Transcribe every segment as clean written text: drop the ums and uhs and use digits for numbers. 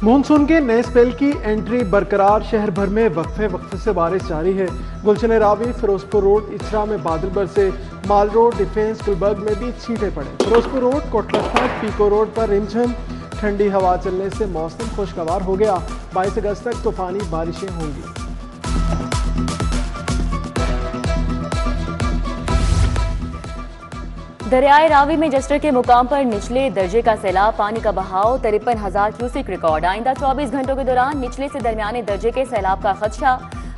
Monsoon के नए spell की एंट्री बरकरार, शहर भर में वक्फे से बारिश जारी है। गुलशन रावी, फिरोजपुर रोड, इचरा में बादल बरसे, माल रोड, डिफेंस, गुलबर्ग में भी छींटे पड़े। फिरोजपुर रोड, कोटलखा, पीको रोड पर रिमझिम ठंडी हवा चलने से मौसम खुशगवार हो गया। 22 अगस्त तक तूफानी बारिशें होंगी। दरियाए रावी में जस्टर के मुकाम पर निचले दर्जे का सैलाब, पानी का बहाव 53,000 क्यूसेक रिकॉर्ड। आइंदा 24 घंटों के दौरान निचले से दरमियाने दर्जे के सैलाब का खदशा।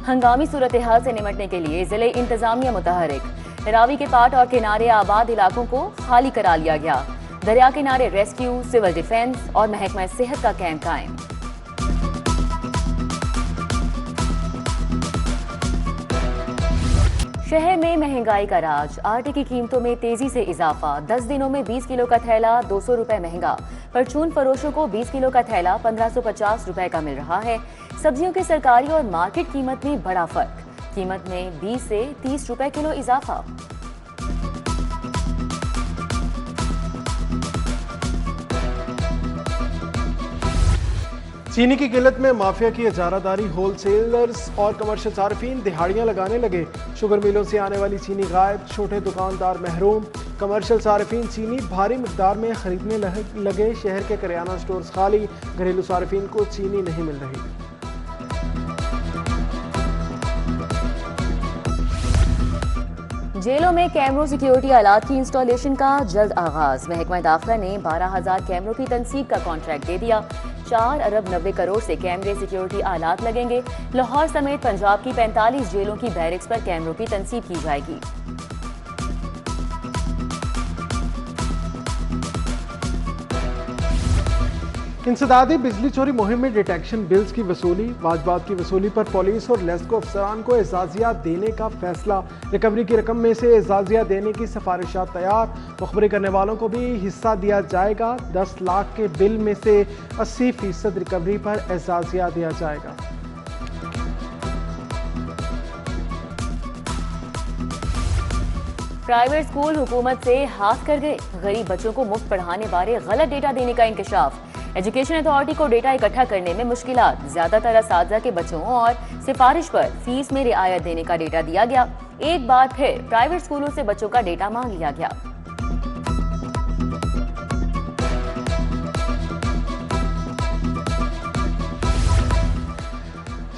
हंगामी सूरत हाल से निपटने के लिए जिले इंतजामिया मुतहरिक। रावी के पाट और किनारे आबाद इलाकों को खाली करा लिया गया। दरिया किनारे रेस्क्यू, सिविल डिफेंस और महकमा सेहत का कैंप कायम। शहर में महंगाई का राज, आटे की कीमतों में तेजी से इजाफा। 10 दिनों में 20 किलो का थैला 200 रुपए महंगा। परचून फरोशों को 20 किलो का थैला 1550 रुपए का मिल रहा है। सब्जियों की सरकारी और मार्केट कीमत में बड़ा फर्क, कीमत में 20 से 30 रुपए किलो इजाफा। चीनी की किल्लत में माफिया की इजारादारी, होलसेलर्स और कमर्शियल सार्फिन दिहाड़ियां लगाने लगे। शुगर मिलों से आने वाली चीनी गायब, छोटे दुकानदार महरूम। कमर्शियल सार्फिन चीनी भारी मिकदार में खरीदने लगे। शहर के करियाना स्टोर्स खाली, घरेलू सार्फिन को चीनी नहीं मिल रही। जेलों में कैमरों सिक्योरिटी आलात की इंस्टॉलेशन का जल्द आगाज। महकमा दाखिला ने 12,000 कैमरों की तनसीब का कॉन्ट्रैक्ट दे दिया। 4 अरब 90 करोड़ से कैमरे सिक्योरिटी आलात लगेंगे। लाहौर समेत पंजाब की 45 जेलों की बैरिक्स पर कैमरों की तनसीब की जाएगी। इंसदादी बिजली चोरी मुहिम में डिटेक्शन बिल्स की वसूली, वाजबात की वसूली पर पुलिस और लेस्को अफसरान को एजाजिया देने का फैसला। रिकवरी की रकम में से एजाजिया देने की सिफारिशात तैयार। मुखबरी करने वालों को भी हिस्सा दिया जाएगा। 10 लाख के बिल में से 80% रिकवरी पर एजाजिया दिया जाएगा। प्राइवेट स्कूल हुकूमत से हाथ कर गए। गरीब बच्चों को मुफ्त पढ़ाने बारे गलत डेटा देने का इंकशाफ। एजुकेशन अथॉरिटी को डेटा इकट्ठा करने में मुश्किलात। ज्यादातर असातिज़ा के बच्चों और सिफारिश पर फीस में रियायत देने का डेटा दिया गया। एक बार फिर प्राइवेट स्कूलों से बच्चों का डेटा मांग लिया गया।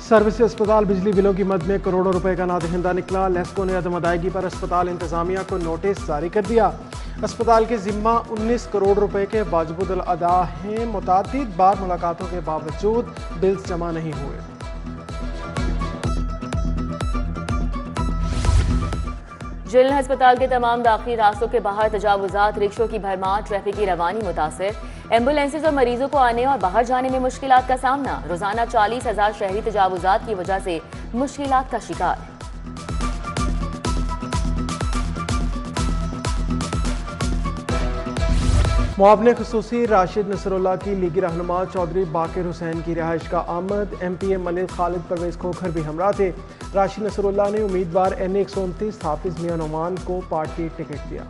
सर्विस अस्पताल बिजली बिलों की मद में करोड़ों रुपए का नादहिंदा निकला। लेस्को ने अदम अदायगी पर अस्पताल इंतजामिया को नोटिस जारी कर दिया। अस्पताल के जिम्मा 19 करोड़ रुपए के वाजिबुल अदा हैं। मुतादिद बार मुलाकातों के बावजूद बिल्स जमा नहीं हुए। जिला अस्पताल के तमाम दाखिली रास्तों के बाहर तजावुजात, रिक्शों की भरमार, ट्रैफिक की रवानी मुतासिर। एम्बुलेंसेज और मरीजों को आने और बाहर जाने में मुश्किलात का सामना। रोजाना 40,000 शहरी तजावुजात की वजह से मुश्किलात का शिकार। मुआवने खुसूसी राशिद नसरुल्लाह की लीगी रहनुमा चौधरी बाकिर हुसैन की रिहाइश का आमद। MPA मलिक खालिद परवेज खोखर भी हमरा थे। राशिद नसरुल्लाह ने उम्मीदवार NA 129 हाफिज मियां नोमान को पार्टी टिकट दिया।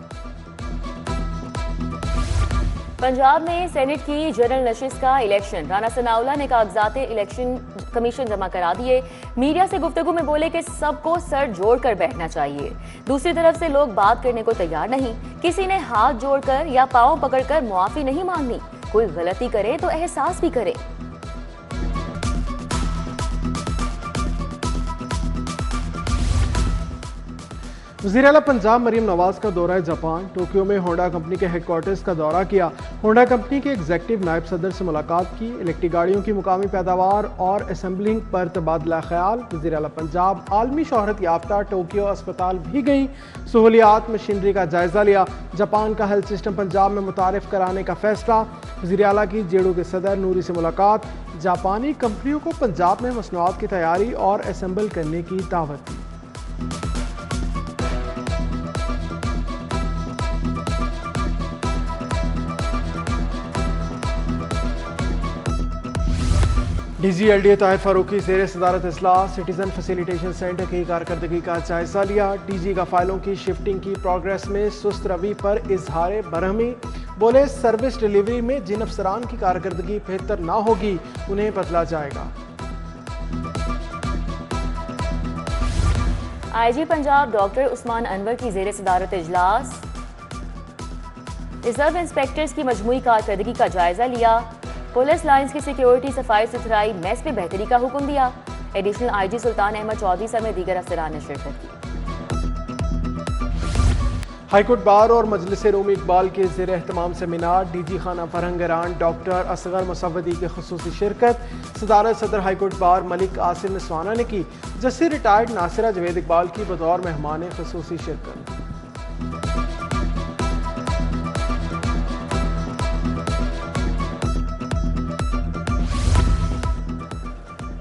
पंजाब में सेनेट की जनरल नशिस्त का इलेक्शन। राना सनाउल्लाह ने कागजात इलेक्शन कमीशन जमा करा दिए। मीडिया से गुफ्तगू में बोले कि सबको सर जोड़कर बैठना चाहिए। दूसरी तरफ से लोग बात करने को तैयार नहीं। किसी ने हाथ जोड़कर या पांव पकड़कर मुआफी नहीं मांगनी। कोई गलती करे तो एहसास भी करे। वज़ीर आला पंजाब मरीम नवाज का दौरा जापान। टोक्यो में होंडा कंपनी के हेडक्वार्टर्स का दौरा किया। होंडा कंपनी के एग्जीक्यूटिव नायब सदर से मुलाकात की। इलेक्ट्रिक गाड़ियों की मुकामी पैदावार और असेंबलिंग पर तबादला ख्याल। वज़ीर आला पंजाब आलमी शोहरत याफ्ता टोक्यो अस्पताल भी गई। सहूलियात मशीनरी का जायजा लिया। जापान का हेल्थ सिस्टम पंजाब में मुतारिफ कराने का फैसला। वज़ीर आला की जेडू के सदर नूरी से मुलाकात। जापानी कंपनियों को पंजाब में मसनूआत की तैयारी और असेंबल करने की दावत दी। DG LDA ताहिर फारूकी ज़ेर सदारत इस्लाह सिटीजन फैसिलिटेशन सेंटर की कारकर्दगी का जायजा लिया। DG का फाइलों की शिफ्टिंग की प्रोग्रेस में सुस्त रवि पर इजहार बरहमी। बोले सर्विस डिलीवरी में जिन अफसरान की कारकर्दगी बेहतर ना होगी उन्हें बदला जाएगा। IG पंजाब डॉक्टर उस्मान अनवर की ज़ेरे सदारत इजलास। रिजर्व इंस्पेक्टर्स की मजमूई कारकर्दगी का जायजा लिया। पुलिस लाइंस की सिक्योरिटी, सफाई सुथराई, मेस में बेहतरी का हुक्म दिया। एडिशनल IG सुल्तान अहमद चौधरी समेत दीगर अफसरान ने शिरकत की। हाईकोर्ट बार और मजलिस रूमी इकबाल के ज़ेर एहतमाम सेमिनार, DG खाना फरहंग ईरान डॉक्टर असगर मुसव्वदी की खुसूसी शिरकत। सदारत सदर हाईकोर्ट बार मलिक आसिम नसवाना ने की। जस्टिस रिटायर्ड नासिरा जवेद इकबाल की बतौर मेहमान खुसूसी शिरकत।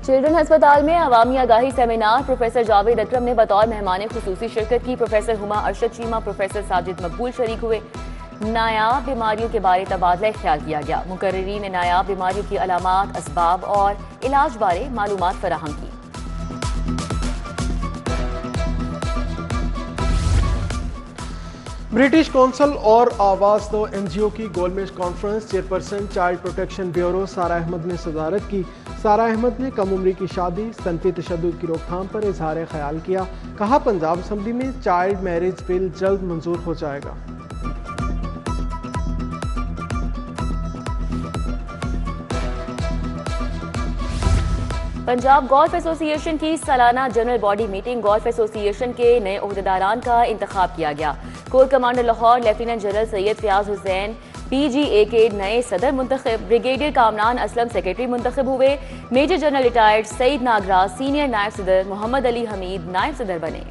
चिल्ड्रन अस्पताल में अवामी आगाही सेमिनार, प्रोफेसर जावेद अकरम ने बतौर मेहमान खुसूसी शिरकत की। प्रोफेसर हुमा अरशद चीमा, प्रोफेसर साजिद मकबूल शरीक हुए। नायाब बीमारियों के बारे तबादला ख्याल किया गया। मुकर्रिरीन ने नायाब बीमारियों की अलामात, असबाब और इलाज बारे मालूमात फराहम की। ब्रिटिश कौंसल और आवाज दो NGO की गोलमेज conference, chairperson child protection bureau सारा अहमद ने सदारत की। सारा अहमद ने कम उम्री की शादी, स्तनपी तशद्दुद की रोकथाम पर इजहार ख्याल किया। कहा पंजाब असम्बली में चाइल्ड मैरिज बिल जल्द मंजूर हो जाएगा। पंजाब गोल्फ एसोसिएशन की सालाना general body meeting, golf association के नए ओहदेदारान का इंतखाब किया गया। Core commander Lahore lieutenant general Syed Fayaz Hussain PGA के नए सदर मुंतखब। ब्रिगेडियर कामरान असलम सेक्रेटरी मुंतखब हुए। Major general retired Saeed Nagraj senior नायब सदर, मोहम्मद अली हमीद नायब सदर बने।